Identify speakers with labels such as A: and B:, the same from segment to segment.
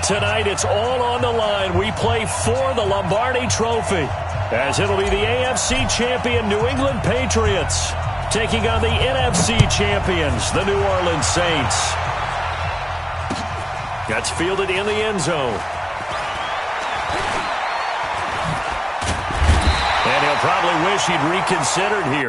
A: Tonight, it's all on the line. We play for the Lombardi Trophy, as it'll be the AFC champion New England Patriots taking on the NFC champions, the New Orleans Saints. That's fielded in the end zone. And he'll probably wish he'd reconsidered here.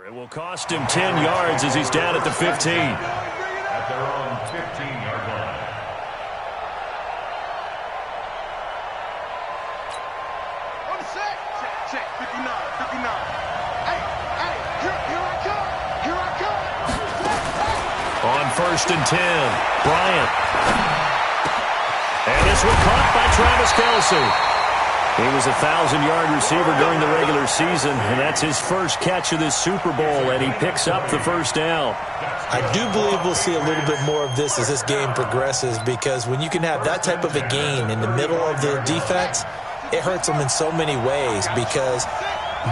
A: It will cost him 10 yards as he's down at the 15.
B: At their own 15-yard line.
C: On the set. Check. 59. Hey, here I come.
A: On 1st and 10, Bryant. And this one caught by Travis Kelce. He was a 1,000-yard receiver during the regular season, and that's his first catch of this Super Bowl, and he picks up the first down.
D: I do believe we'll see a little bit more of this as this game progresses, because when you can have that type of a gain in the middle of the defense, it hurts them in so many ways, because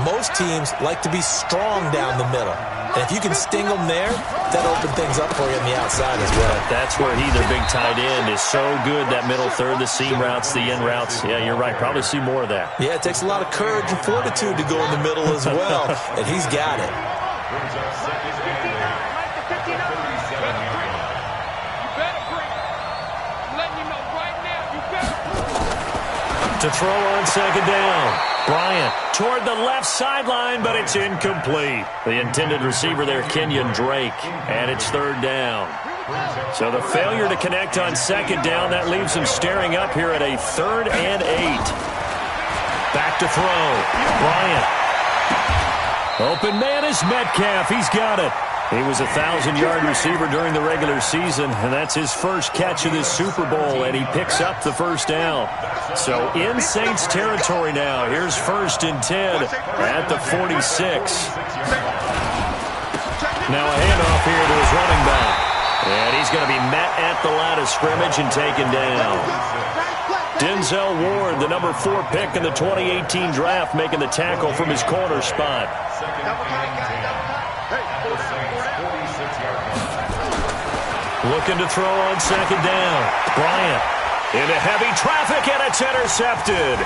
D: most teams like to be strong down the middle. And if you can sting them there, that opens things up for you on the outside as well.
A: That's where their big tight end, is so good, that middle third, the seam routes, the in routes. Yeah, you're right. Probably see more of that.
D: Yeah, it takes a lot of courage and fortitude to go in the middle as well, and he's got it.
A: To throw on 2nd down. Bryant toward the left sideline, but it's incomplete. The intended receiver there, Kenyon Drake, and it's 3rd down. So the failure to connect on 2nd down, that leaves him staring up here at a 3rd and 8. Back to throw. Bryant. Open man is Metcalf. He's got it. He was a 1,000-yard receiver during the regular season, and that's his first catch of this Super Bowl, and he picks up the first down. So in Saints territory now. Here's 1st and 10 at the 46. Now a handoff here to his running back. And he's going to be met at the line of scrimmage and taken down. Denzel Ward, the number 4 pick in the 2018 draft, making the tackle from his corner spot. Looking to throw on 2nd down. Bryant into heavy traffic, and it's intercepted.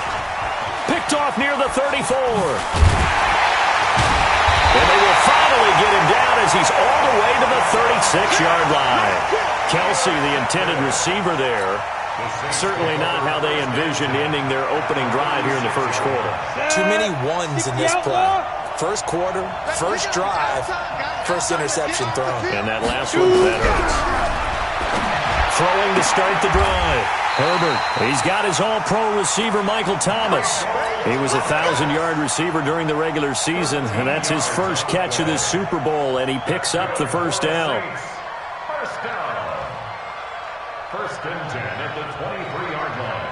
A: Picked off near the 34. And they will finally get him down as he's all the way to the 36-yard line. Kelce, the intended receiver there. Certainly not how they envisioned ending their opening drive here in the first quarter.
D: Too many ones in this play. First quarter, first drive, first interception thrown.
A: And that last one, that hurts. Throwing to start the drive. Herbert, he's got his all-pro receiver, Michael Thomas. He was a 1,000-yard receiver during the regular season, and that's his first catch of this Super Bowl, and he picks up the first down.
B: First down. 1st and 10 at the 23-yard line.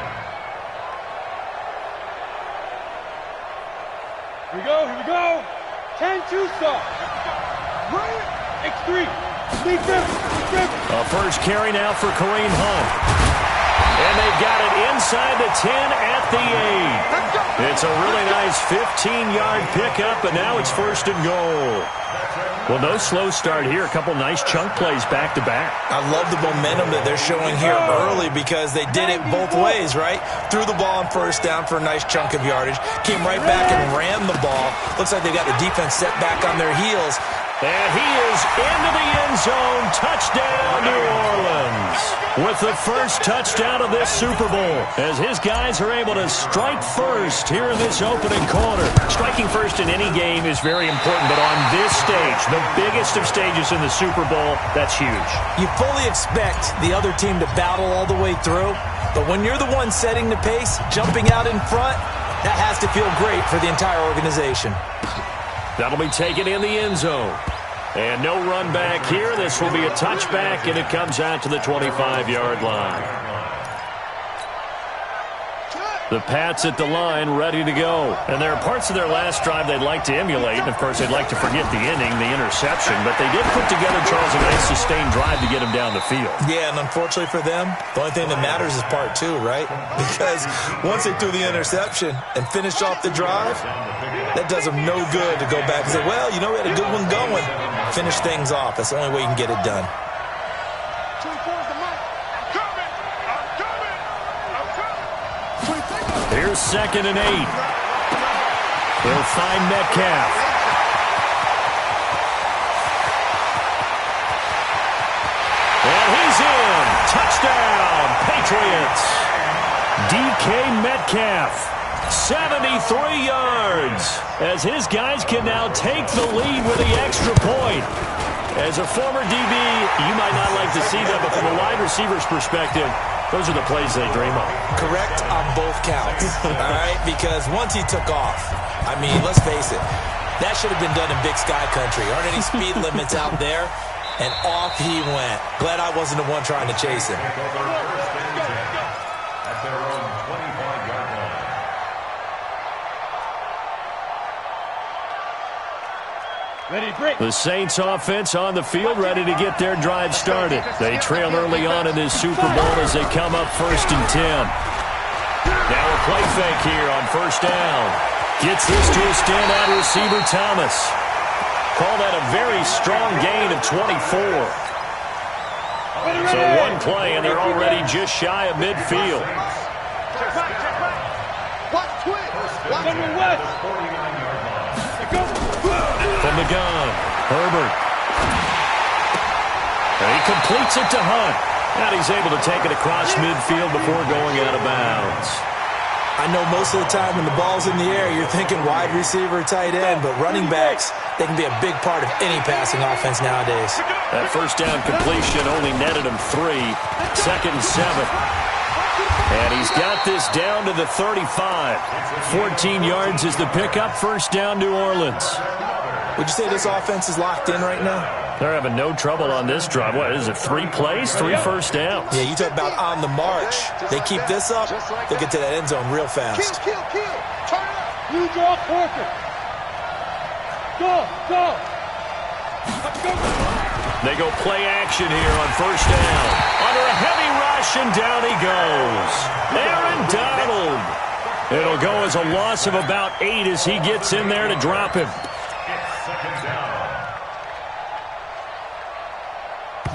C: Here we go. 10-2 stop. Bryant, X3.
A: A first carry now for Kareem Hunt. And they've got it inside the 10 at the 8. It's a really nice 15-yard pickup, and now it's first and goal. Well, no slow start here. A couple nice chunk plays back-to-back.
D: I love the momentum that they're showing here early because they did it both ways, right? Threw the ball on first down for a nice chunk of yardage, came right back and ran the ball. Looks like they got the defense set back on their heels.
A: And he is into the end zone. Touchdown, New Orleans. With the first touchdown of this Super Bowl, as his guys are able to strike first here in this opening quarter. Striking first in any game is very important, but on this stage, the biggest of stages in the Super Bowl, that's huge.
D: You fully expect the other team to battle all the way through, but when you're the one setting the pace, jumping out in front, that has to feel great for the entire organization.
A: That'll be taken in the end zone. And no run back here. This will be a touchback, and it comes out to the 25-yard line. The Pats at the line, ready to go. And there are parts of their last drive they'd like to emulate. And, of course, they'd like to forget the inning, the interception. But they did put together, Charles, a nice sustained drive to get him down the field.
D: Yeah, and unfortunately for them, the only thing that matters is part two, right? Because once they threw the interception and finished off the drive, that does them no good to go back and say, well, you know, we had a good one going. Finish things off. That's the only way you can get it done.
A: Here's 2nd and 8. They'll find Metcalf. And he's in. Touchdown, Patriots. DK Metcalf. 73 yards, as his guys can now take the lead with the extra point. As a former DB, you might not like to see that, but from a wide receiver's perspective, those are the plays they dream of.
D: Correct on both counts, all right? Because once he took off, I mean, let's face it, that should have been done in Big Sky Country. Aren't any speed limits out there? And off he went. Glad I wasn't the one trying to chase him.
A: The Saints offense on the field, ready to get their drive started. They trail early on in this Super Bowl as they come up 1st and 10. Now a play fake here on first down. Gets this to a standout receiver, Thomas. Call that a very strong gain of 24. So one play, and they're already just shy of midfield. From the gun, Herbert. And he completes it to Hunt. And he's able to take it across midfield before going out of bounds.
D: I know most of the time when the ball's in the air, you're thinking wide receiver, tight end, but running backs, they can be a big part of any passing offense nowadays.
A: That first down completion only netted him 3. 2nd and 7. And he's got this down to the 35. 14 yards is the pickup. First down, New Orleans.
D: Would you say this offense is locked in right now?
A: They're having no trouble on this drive. What is it, 3 plays, 3 first downs?
D: Yeah, you talk about on the march. They keep this up, they'll get to that end zone real fast.
C: Kill. Turn it up. You draw Parker. Go.
A: They go play action here on first down. Under a heavy rush, and down he goes. Aaron Donald. It'll go as a loss of about 8 as he gets in there to drop him.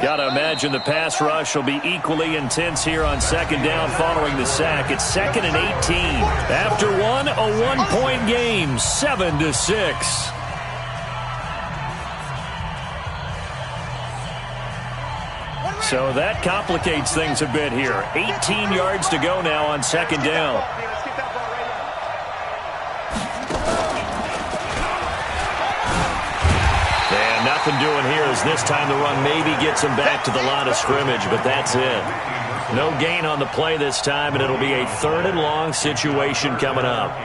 A: Got to imagine the pass rush will be equally intense here on 2nd down following the sack. It's 2nd and 18. After one, a 1-point game, 7-6. So that complicates things a bit here. 18 yards to go now on 2nd down. And nothing doing here as this time the run maybe gets him back to the line of scrimmage, but that's it. No gain on the play this time, and it'll be a 3rd and long situation coming up.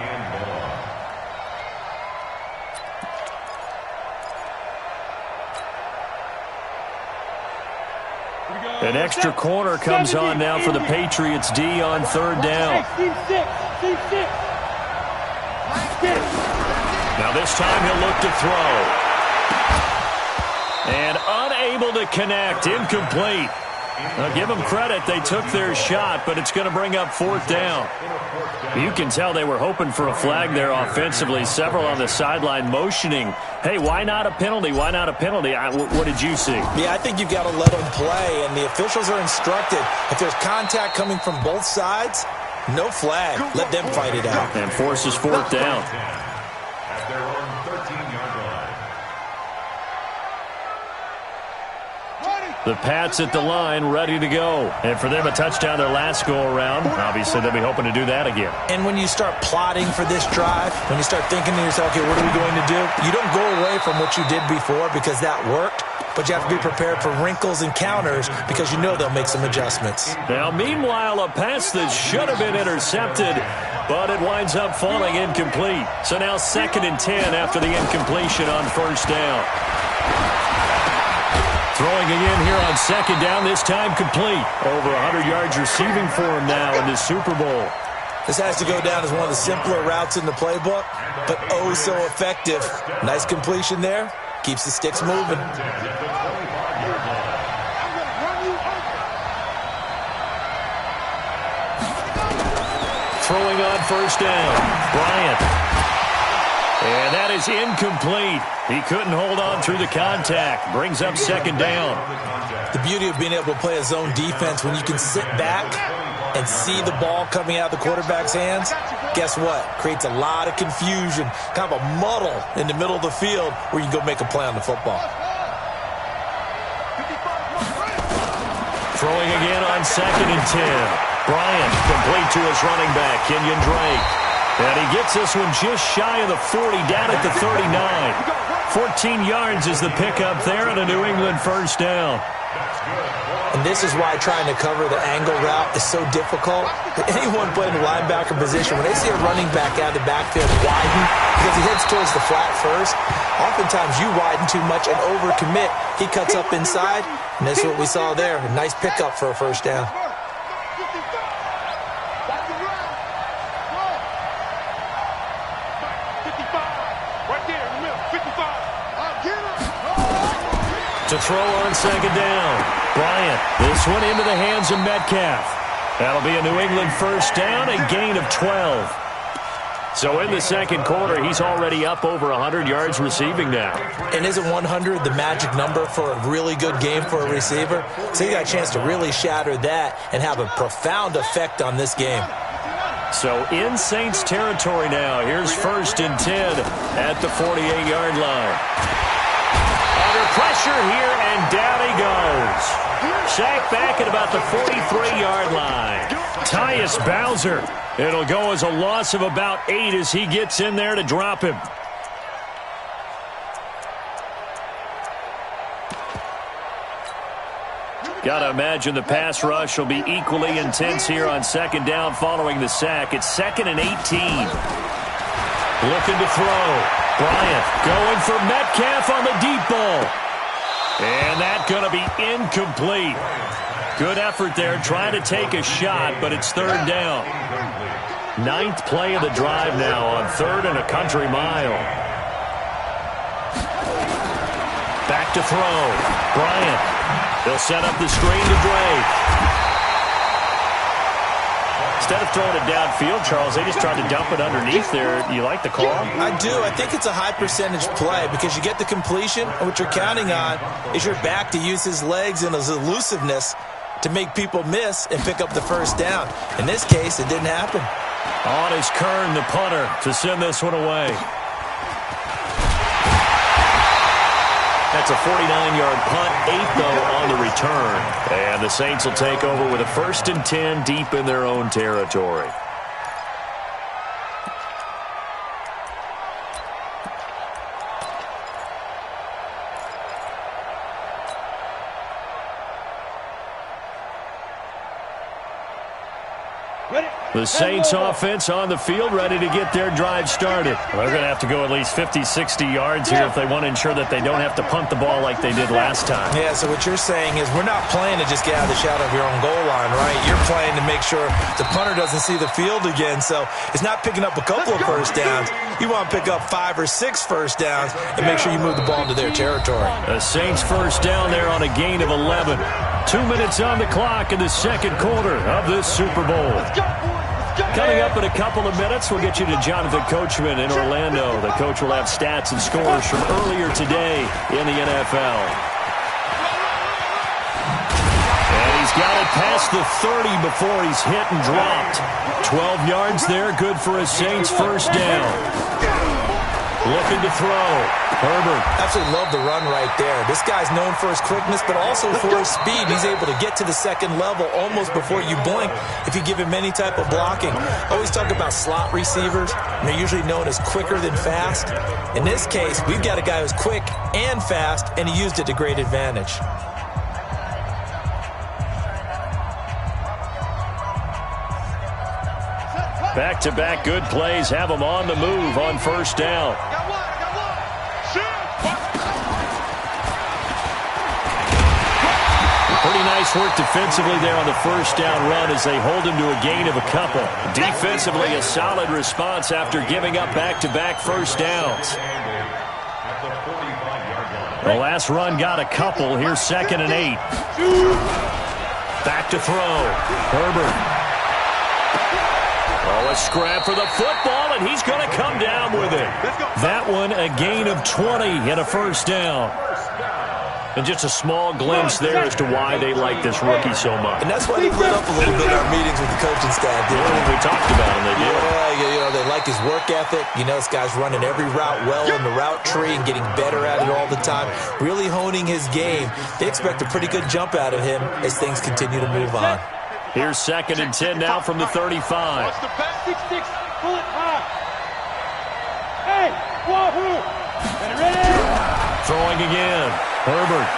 A: An extra corner comes on now for the Patriots D on 3rd down. Now this time he'll look to throw. And unable to connect, incomplete. Now, give them credit. They took their shot, but it's going to bring up 4th down. You can tell they were hoping for a flag there offensively. Several on the sideline motioning, hey, why not a penalty? Why not a penalty? What did you see?
D: Yeah, I think you've got to let them play, and the officials are instructed. If there's contact coming from both sides, no flag. Let them fight it out.
A: And forces 4th down.
B: At their own 13-yard line.
A: The Pats at the line, ready to go. And for them, a touchdown their last go-around. Obviously, they'll be hoping to do that again.
D: And when you start plotting for this drive, when you start thinking to yourself, okay, what are we going to do? You don't go away from what you did before because that worked, but you have to be prepared for wrinkles and counters because you know they'll make some adjustments.
A: Now, meanwhile, a pass that should have been intercepted, but it winds up falling incomplete. So now 2nd and 10 after the incompletion on 1st down. Throwing again here on 2nd down, this time complete. Over 100 yards receiving for him now in the Super Bowl.
D: This has to go down as one of the simpler routes in the playbook, but oh so effective. Nice completion there. Keeps the sticks moving.
A: Throwing on 1st down, Bryant. And that is incomplete. He couldn't hold on through the contact. Brings up 2nd down.
D: The beauty of being able to play a zone defense when you can sit back and see the ball coming out of the quarterback's hands, guess what? Creates a lot of confusion, kind of a muddle in the middle of the field where you can go make a play on the football.
A: Throwing again on 2nd and 10. Bryant complete to his running back, Kenyon Drake. And he gets this one just shy of the 40, down at the 39. 14 yards is the pickup there and a New England 1st down.
D: And this is why trying to cover the angle route is so difficult. Anyone playing the linebacker position, when they see a running back out of the backfield widen, because he heads towards the flat first, oftentimes you widen too much and overcommit. He cuts up inside, and that's what we saw there. A nice pickup for a 1st down.
A: To throw on 2nd down, Bryant. This one into the hands of Metcalf. That'll be a New England 1st down, a gain of 12. So in the 2nd quarter, he's already up over 100 yards receiving now.
D: And isn't 100 the magic number for a really good game for a receiver? So you got a chance to really shatter that and have a profound effect on this game.
A: So in Saints territory now. Here's 1st and 10 at the 48-yard line. Under pressure here, and down he goes. Sacked back at about the 43-yard line. Tyus Bowser. It'll go as a loss of about 8 as he gets in there to drop him. Got to imagine the pass rush will be equally intense here on 2nd down following the sack. It's 2nd and 18. Looking to throw. Bryant going for Metcalf on the deep ball. And that's going to be incomplete. Good effort there, trying to take a shot, but it's 3rd down. 9th play of the drive now on 3rd and a country mile. Back to throw. Bryant. They'll set up the screen to Drake. Instead of throwing it downfield, Charles, they just tried to dump it underneath there. You like the call?
D: I do. I think it's a high percentage play because you get the completion, and what you're counting on is your back to use his legs and his elusiveness to make people miss and pick up the 1st down. In this case, it didn't happen.
A: On is Kern, the punter, to send this one away. That's a 49-yard punt, 8 though on the return. And the Saints will take over with a 1st and 10 deep in their own territory. The Saints offense on the field ready to get their drive started. They're going to have to go at least 50, 60 yards here if they want to ensure that they don't have to punt the ball like they did last time.
D: Yeah, so what you're saying is we're not playing to just get out of the shadow of your own goal line, right? You're playing to make sure the punter doesn't see the field again. So it's not picking up a couple of 1st downs. You want to pick up 5 or 6 1st downs and make sure you move the ball into their territory.
A: The Saints 1st down there on a gain of 11. 2 minutes on the clock in the second quarter of this Super Bowl. Coming up in a couple of minutes, we'll get you to Jonathan Coachman in Orlando. The coach will have stats and scores from earlier today in the NFL. And he's got it past the 30 before he's hit and dropped. 12 yards there, good for a Saints first down. Looking to throw. Herbert.
D: Absolutely love the run right there. This guy's known for his quickness, but also for his speed. He's able to get to the second level almost before you blink if you give him any type of blocking. I always talk about slot receivers, and they're usually known as quicker than fast. In this case, we've got a guy who's quick and fast, and he used it to great advantage.
A: Back-to-back good plays have him on the move on first down. Pretty nice work defensively there on the first down run as they hold him to a gain of a couple. Defensively, a solid response after giving up back-to-back first downs. The last run got a couple. Here's 2nd and 8. Back to throw. Herbert. Oh, a scrap for the football, and he's going to come down with it. That one, a gain of 20 and a first down. And just a small glimpse there as to why they like this rookie so much.
D: And that's why they lit up a little bit in our meetings with the coaching staff.
A: We talked about him, they did.
D: Yeah, they like his work ethic. You know, this guy's running every route well in the route tree and getting better at it all the time. Really honing his game. They expect a pretty good jump out of him as things continue to move on.
A: Here's 2nd and 10 now from the 35.
C: Watch the back 6-6. Pull it high. Hey, wahoo! Ready?
A: Throwing again. Herbert.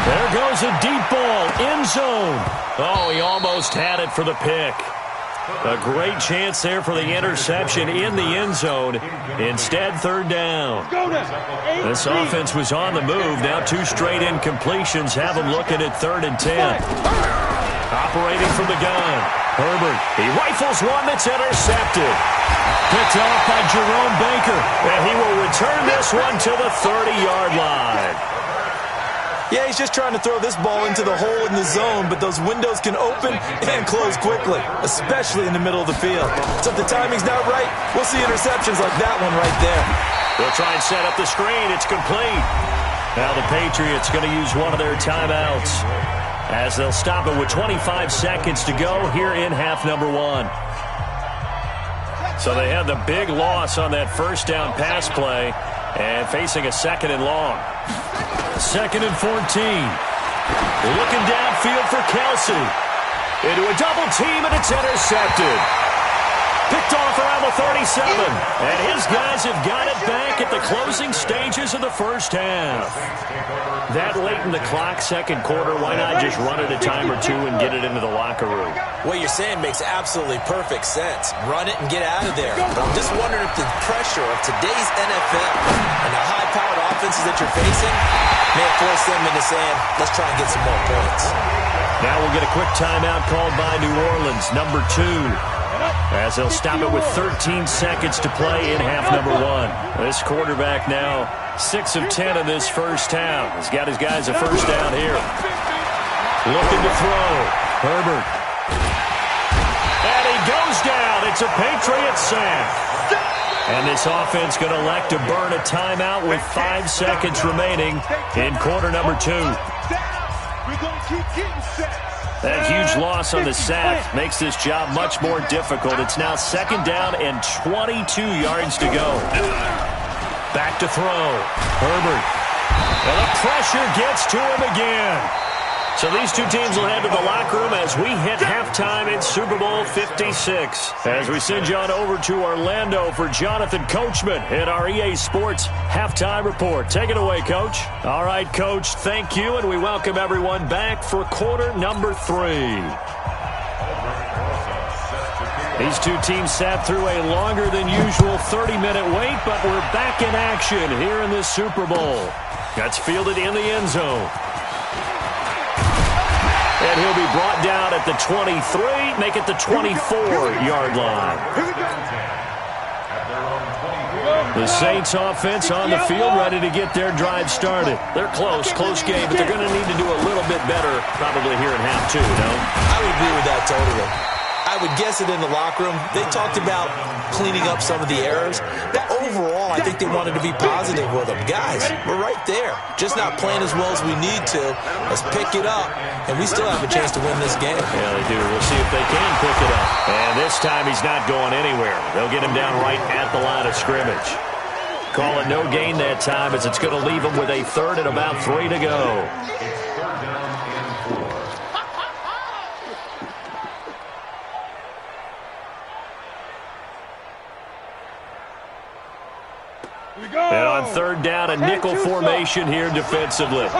A: There goes a deep ball. End zone. Oh, he almost had it for the pick. A great chance there for the interception in the end zone. Instead, third down. This offense was on the move. Now 2 straight incompletions have them looking at 3rd and 10. Operating from the gun. Herbert. He rifles one that's intercepted. Picked off by Jerome Baker. And he will return this one to the 30-yard line.
D: Yeah, he's just trying to throw this ball into the hole in the zone, but those windows can open and close quickly, especially in the middle of the field. So if the timing's not right, we'll see interceptions like that one right there.
A: They'll try and set up the screen. It's complete. Now the Patriots going to use one of their timeouts as they'll stop it with 25 seconds to go here in half number 1. So they had the big loss on that first down pass play and facing a 2nd and long. 2nd and 14. Looking downfield for Kelsey. Into a double team, and it's intercepted. Picked off around the 37. And his guys have got it back at the closing stages of the first half. That late in the clock, second quarter, why not just run it a time or two and get it into the locker room?
D: What you're saying makes absolutely perfect sense. Run it and get out of there. But I'm just wondering if the pressure of today's NFL and the high-powered offenses that you're facing may have forced them into saying, let's try and get some more points.
A: Now we'll get a quick timeout called by New Orleans, number 2. As they'll stop it with 13 seconds to play in half number 1. This quarterback now 6 of 10 in this first half. He's got his guys a first down here. Looking to throw. Herbert. And he goes down. It's a Patriot sack. And this offense going to elect to burn a timeout with 5 seconds remaining in quarter number 2. That huge loss on the sack makes this job much more difficult. It's now 2nd down and 22 yards to go. Back to throw. Herbert. And the pressure gets to him again. So these two teams will head to the locker room as we hit halftime in Super Bowl 56. As we send you on over to Orlando for Jonathan Coachman in our EA Sports Halftime Report. Take it away, Coach. All right, Coach, thank you, and we welcome everyone back for quarter number 3. These two teams sat through a longer than usual 30-minute wait, but we're back in action here in this Super Bowl. That's fielded in the end zone. And he'll be brought down at the 23, make it the 24-yard line. The Saints offense on the field, ready to get their drive started. They're close game, but they're going to need to do a little bit better probably here in half two, no?
D: I would agree with that totally. I would guess it in the locker room. They talked about cleaning up some of the errors, but overall, I think they wanted to be positive with them. Guys, we're right there. Just not playing as well as we need to. Let's pick it up, and we still have a chance to win this game.
A: Yeah, they do. We'll see if they can pick it up. And this time, he's not going anywhere. They'll get him down right at the line of scrimmage. Call it no gain that time, as it's going to leave him with a third and about 3 to go. And on third down, a nickel formation here defensively.
C: 64,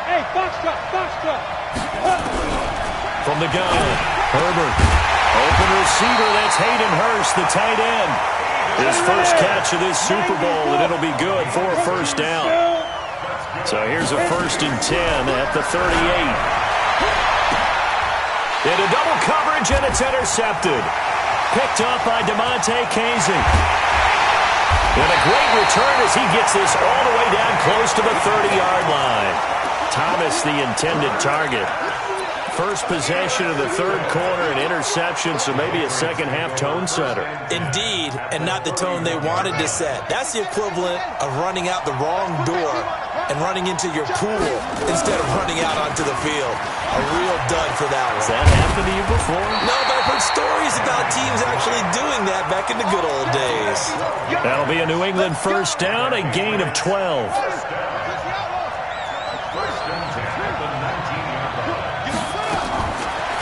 C: hey, box drop.
A: From the gun, Herbert. Open receiver, that's Hayden Hurst, the tight end. His first catch of this Super Bowl, and it'll be good for a first down. So here's a 1st and 10 at the 38. Into double coverage, and it's intercepted. Picked up by DeMonte Casey. And a great return as he gets this all the way down close to the 30-yard line. Thomas, the intended target. First possession of the third quarter, an interception, so maybe a second-half tone setter.
D: Indeed, and not the tone they wanted to set. That's the equivalent of running out the wrong door and running into your pool instead of running out onto the field. A real dud for that one.
A: Has that happened to you before?
D: No, but I've heard stories about teams actually doing that back in the good old days.
A: That'll be a New England first down, a gain of 12.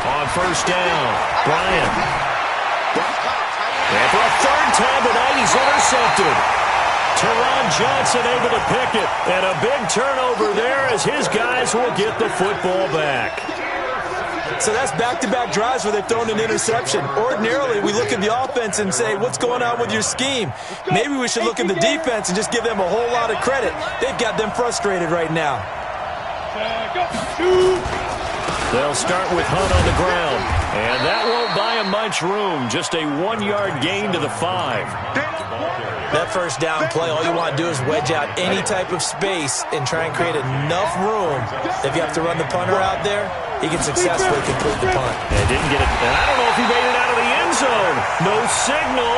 A: On first down, Bryant. And for a third time tonight, he's intercepted. Teron Johnson able to pick it. And a big turnover there as his guys will get the football back.
D: So that's back-to-back drives where they've thrown an interception. Ordinarily, we look at the offense and say, what's going on with your scheme? Maybe we should look at the defense and just give them a whole lot of credit. They've got them frustrated right now.
A: They'll start with Hunt on the ground. And that won't buy him much room. Just a 1-yard gain to the 5.
D: That first down play, all you want to do is wedge out any type of space and try and create enough room. If you have to run the punter out there, he can successfully complete the punt.
A: And didn't get it. And I don't know if he made it out of the end zone. No signal.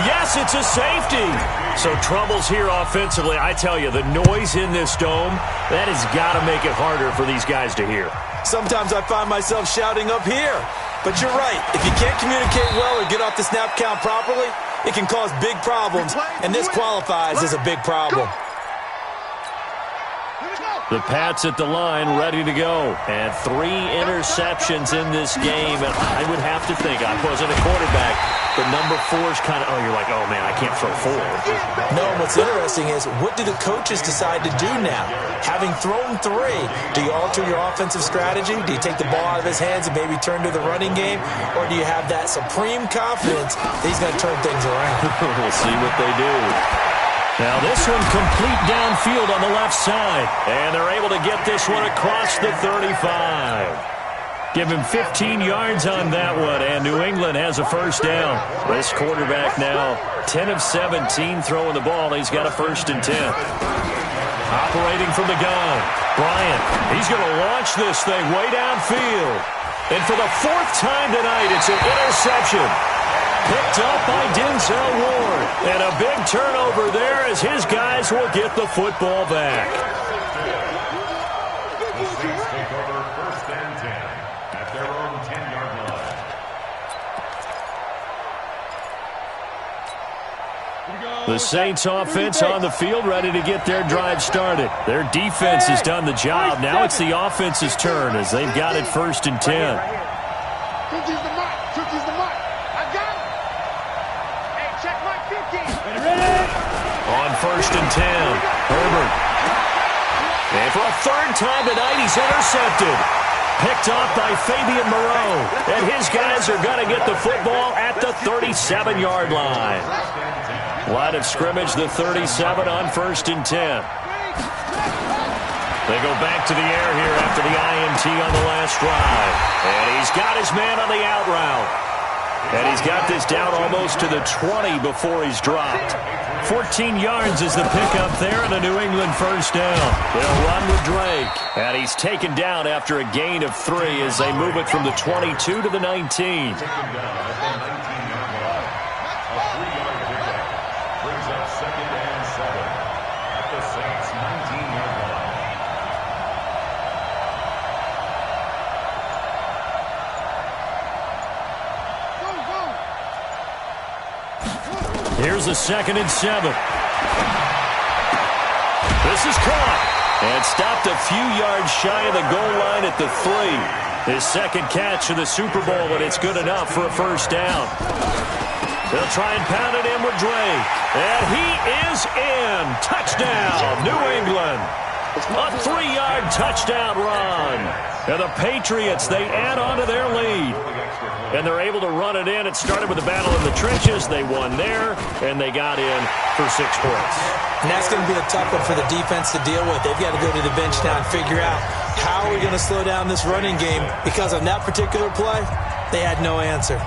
A: Yes, it's a safety. So troubles here offensively. I tell you, the noise in this dome, that has got to make it harder for these guys to hear.
D: Sometimes I find myself shouting up here. But you're right. If you can't communicate well or get off the snap count properly, it can cause big problems, and this qualifies as a big problem.
A: The Pats at the line, ready to go. And 3 interceptions in this game. And I would have to think, I wasn't a quarterback, but number 4 is kind of, you're like, oh, man, I can't throw 4.
D: No, what's interesting is, what do the coaches decide to do now? Having thrown 3, do you alter your offensive strategy? Do you take the ball out of his hands and maybe turn to the running game? Or do you have that supreme confidence that he's going to turn things around?
A: We'll see what they do. Now this one complete downfield on the left side. And they're able to get this one across the 35. Give him 15 yards on that one, and New England has a first down. This quarterback now 10 of 17 throwing the ball. He's got a 1st and 10. Operating from the gun, Bryant. He's going to launch this thing way downfield. And for the 4th time tonight, it's an interception. Picked up by Denzel Ward. And a big turnover there as his guys will get the football back.
B: The Saints take over 1st and 10 at their own 10-yard line.
A: The Saints offense on the field, ready to get their drive started. Their defense has done the job. Now it's the offense's turn as they've got it 1st and 10. On 1st and 10, Herbert. And for a 3rd time tonight, he's intercepted. Picked off by Fabian Moreau. And his guys are going to get the football at the 37-yard line. Line of scrimmage, the 37 on 1st and 10. They go back to the air here after the INT on the last drive. And he's got his man on the out route. And he's got this down almost to the 20 before he's dropped. 14 yards is the pickup there and a New England first down. They'll run with Drake. And he's taken down after a gain of 3 as they move it from the 22 to the 19. Here's a 2nd and 7. This is caught. And stopped a few yards shy of the goal line at the 3. His second catch of the Super Bowl, and it's good enough for a first down. They'll try and pound it in with Drake. And he is in. Touchdown, New England. A 3-yard touchdown run. And the Patriots, they add on to their lead. And they're able to run it in. It started with a battle in the trenches. They won there, and they got in for 6 points.
D: And that's going to be a tough one for the defense to deal with. They've got to go to the bench now and figure out how are we going to slow down this running game, because on that particular play, they had no answer.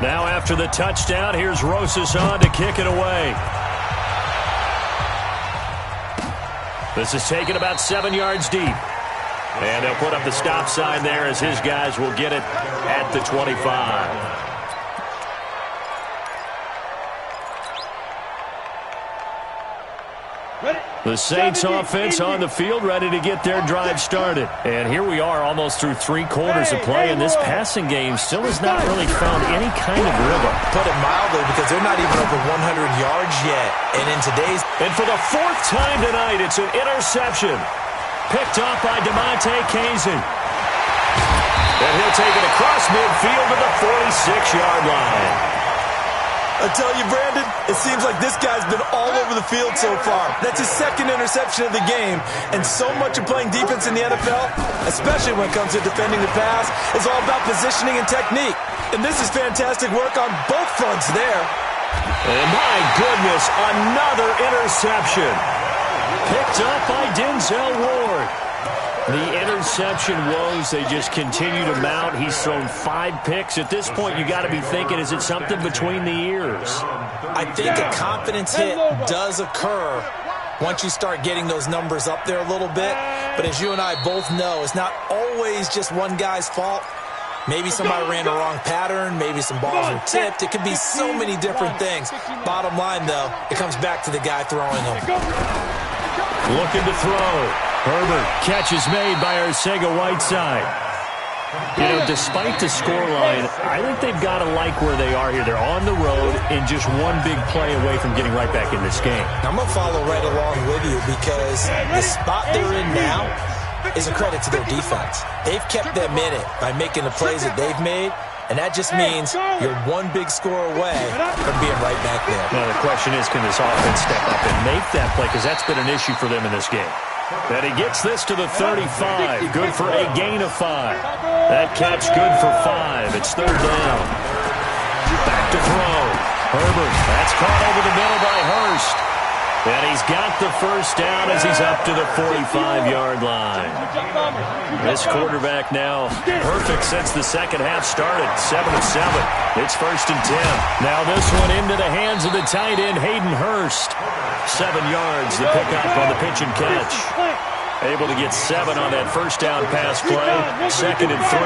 A: Now after the touchdown, here's Rosas on to kick it away. This is taken about 7 yards deep. And they'll put up the stop sign there as his guys will get it at the 25. The Saints offense on the field, ready to get their drive started. And here we are almost through 3 quarters of play, and this passing game still has not really found any kind of rhythm.
D: Put it mildly, because they're not even over 100 yards yet.
A: And for the 4th time tonight, it's an interception. Picked off by DeMonte Casey. And he'll take it across midfield to the 46-yard line.
D: I tell you, Brandon, it seems like this guy's been all over the field so far. That's his 2nd interception of the game. And so much of playing defense in the NFL, especially when it comes to defending the pass, is all about positioning and technique. And this is fantastic work on both fronts there.
A: And my goodness, another interception. Picked up by Denzel Ward. The interception woes, they just continue to mount. He's thrown 5 picks. At this point, you got to be thinking, is it something between the ears?
D: I think a confidence hit does occur once you start getting those numbers up there a little bit. But as you and I both know, it's not always just one guy's fault. Maybe somebody ran the wrong pattern. Maybe some balls were tipped. It could be so many different things. Bottom line, though, it comes back to the guy throwing them.
A: Looking to throw. Herbert, catch is made by Arcega-Whiteside. You know, despite the scoreline, I think they've got to like where they are here. They're on the road and just one big play away from getting right back in this game.
D: I'm going to follow right along with you, because the spot they're in now is a credit to their defense. They've kept them in it by making the plays that they've made, and that just means you're one big score away from being right back there.
A: Now, the question is, can this offense step up and make that play? Because that's been an issue for them in this game. And he gets this to the 35. Good for a gain of 5. That catch good for 5. It's 3rd down. Back to throw. Herbert. That's caught over the middle by Hurst. And he's got the first down as he's up to the 45-yard line. This quarterback now perfect since the second half started. 7 of 7. It's 1st and 10. Now this one into the hands of the tight end, Hayden Hurst. 7 yards, the pickup on the pitch and catch. Able to get 7 on that first down pass play. 2nd and 3.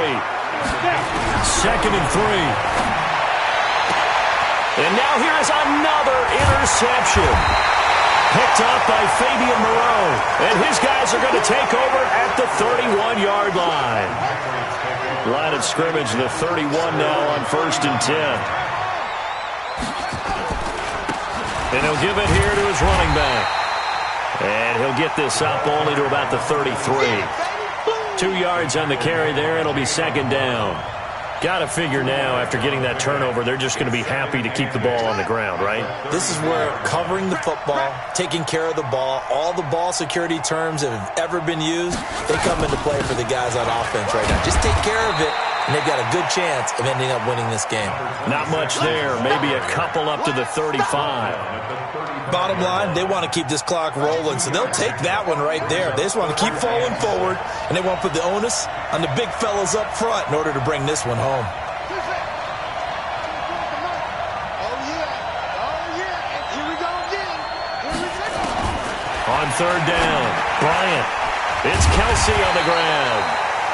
A: 2nd and 3. And now here is another interception. Picked up by Fabian Moreau. And his guys are going to take over at the 31-yard line. Line of scrimmage, the 31 now on 1st and 10. And he'll give it here to his running back. And he'll get this up only to about the 33. 2 yards on the carry there. It'll be 2nd down. Got to figure now, after getting that turnover, they're just going to be happy to keep the ball on the ground, right?
D: This is where covering the football, taking care of the ball, all the ball security terms that have ever been used, they come into play for the guys on offense right now. Just take care of it, and they've got a good chance of ending up winning this game.
A: Not much there. Maybe a couple up to the 35.
D: Bottom line, they want to keep this clock rolling, so they'll take that one right there. They just want to keep falling forward, and they want to put the onus on the big fellas up front in order to bring this one home.
A: On third down, Bryant. It's Kelsey on the ground.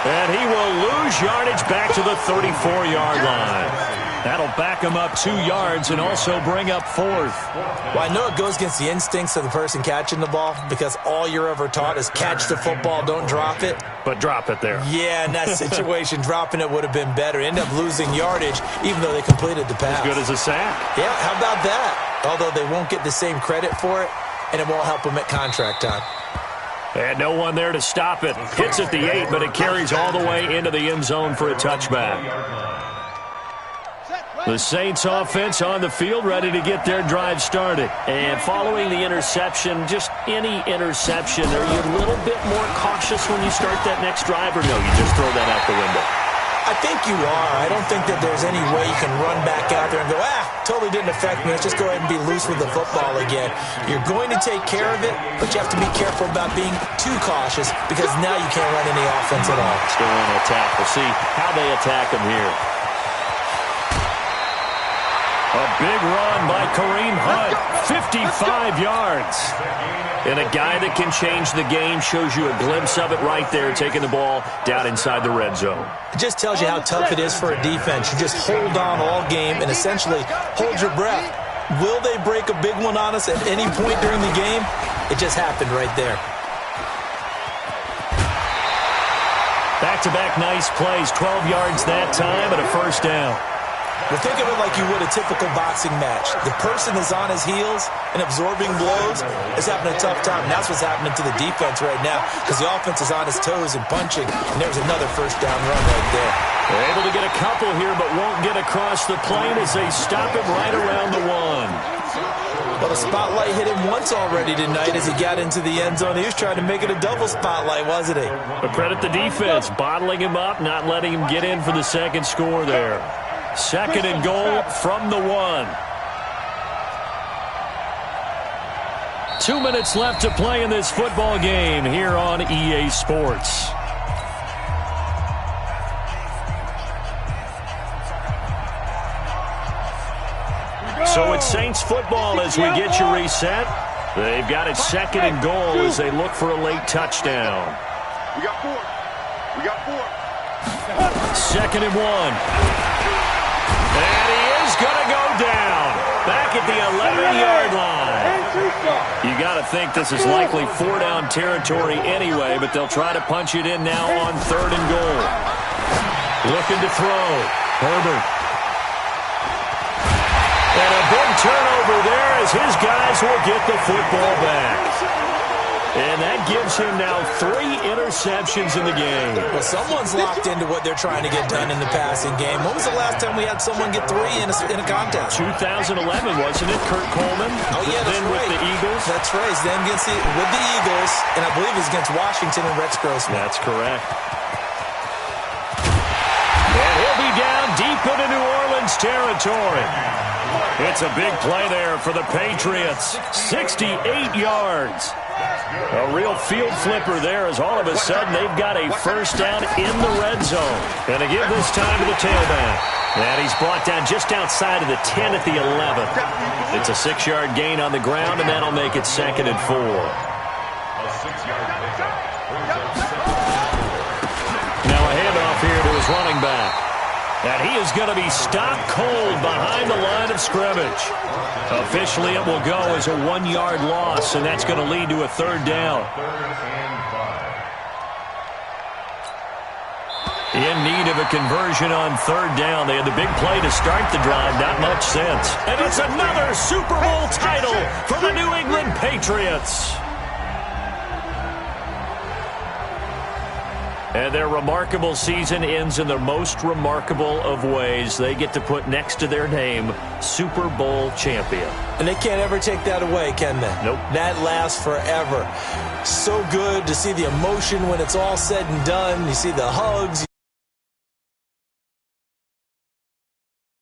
A: And he will lose yardage back to the 34-yard line. That'll back him up 2 yards and also bring up fourth.
D: Well, I know it goes against the instincts of the person catching the ball because all you're ever taught is catch the football, don't drop it.
A: But drop it there.
D: Yeah, in that situation, dropping it would have been better. End up losing yardage even though they completed the pass.
A: As good as a sack.
D: Yeah, how about that? Although they won't get the same credit for it, and it won't help them at contract time.
A: And no one there to stop it. Hits at the 8, but it carries all the way into the end zone for a touchback. The Saints offense on the field, ready to get their drive started. And following the interception, just any interception, are you a little bit more cautious when you start that next drive, or no, you just throw that out the window?
D: I think you are. I don't think that there's any way you can run back out there and go, totally didn't affect me. Let's just go ahead and be loose with the football again. You're going to take care of it, but you have to be careful about being too cautious because now you can't run any offense at all.
A: Still on attack. We'll see how they attack him here. A big run by Kareem Hunt, 55 yards. And a guy that can change the game, shows you a glimpse of it right there, taking the ball down inside the red zone.
D: It just tells you how tough it is for a defense. You just hold on all game and essentially hold your breath. Will they break a big one on us at any point during the game? It just happened right there.
A: Back-to-back nice plays, 12 yards that time and a first down.
D: Well, think of it like you would a typical boxing match. The person is on his heels and absorbing blows is having a tough time. And that's what's happening to the defense right now because the offense is on his toes and punching. And there's another first down run right there.
A: They're able to get a couple here but won't get across the plane as they stop him right around the 1.
D: Well, the spotlight hit him once already tonight as he got into the end zone. He was trying to make it a double spotlight, wasn't he?
A: But credit the defense, bottling him up, not letting him get in for the second score there. Second and goal from the 1. 2 minutes left to play in this football game here on EA Sports. So it's Saints football as we get you reset. They've got it second and goal as they look for a late touchdown.
C: We got 4. We got 4.
A: Second and 1. And he is going to go down back at the 11-yard line. You got to think this is likely 4-down territory anyway, but they'll try to punch it in now on third and goal. Looking to throw. Herbert. And a big turnover there as his guys will get the football back. And that gives him now 3 interceptions in the game.
D: Well, someone's locked into what they're trying to get done in the passing game. When was the last time we had someone get 3 in a contest?
A: 2011, wasn't it? Kurt Coleman.
D: Oh, yeah, that's
A: then
D: right.
A: With the Eagles.
D: That's right. He's then with the Eagles, and I believe it's against Washington and Rex Grossman.
A: That's correct. And he'll be down deep into New Orleans territory. It's a big play there for the Patriots. 68 yards. A real field flipper there as all of a sudden they've got a first down in the red zone. And to give this time to the tailback. And he's brought down just outside of the 10 at the 11. It's a 6-yard gain on the ground, and that'll make it second and 4. Now a handoff here to his running back. And he is going to be stopped cold behind the line of scrimmage. Officially, it will go as a 1-yard loss, and that's going to lead to a third down. In need of a conversion on third down. They had the big play to start the drive, not much sense. And it's another Super Bowl title for the New England Patriots. And their remarkable season ends in the most remarkable of ways. They get to put next to their name, Super Bowl champion.
D: And they can't ever take that away, can they?
A: Nope.
D: That lasts forever. So good to see the emotion when it's all said and done. You see the hugs,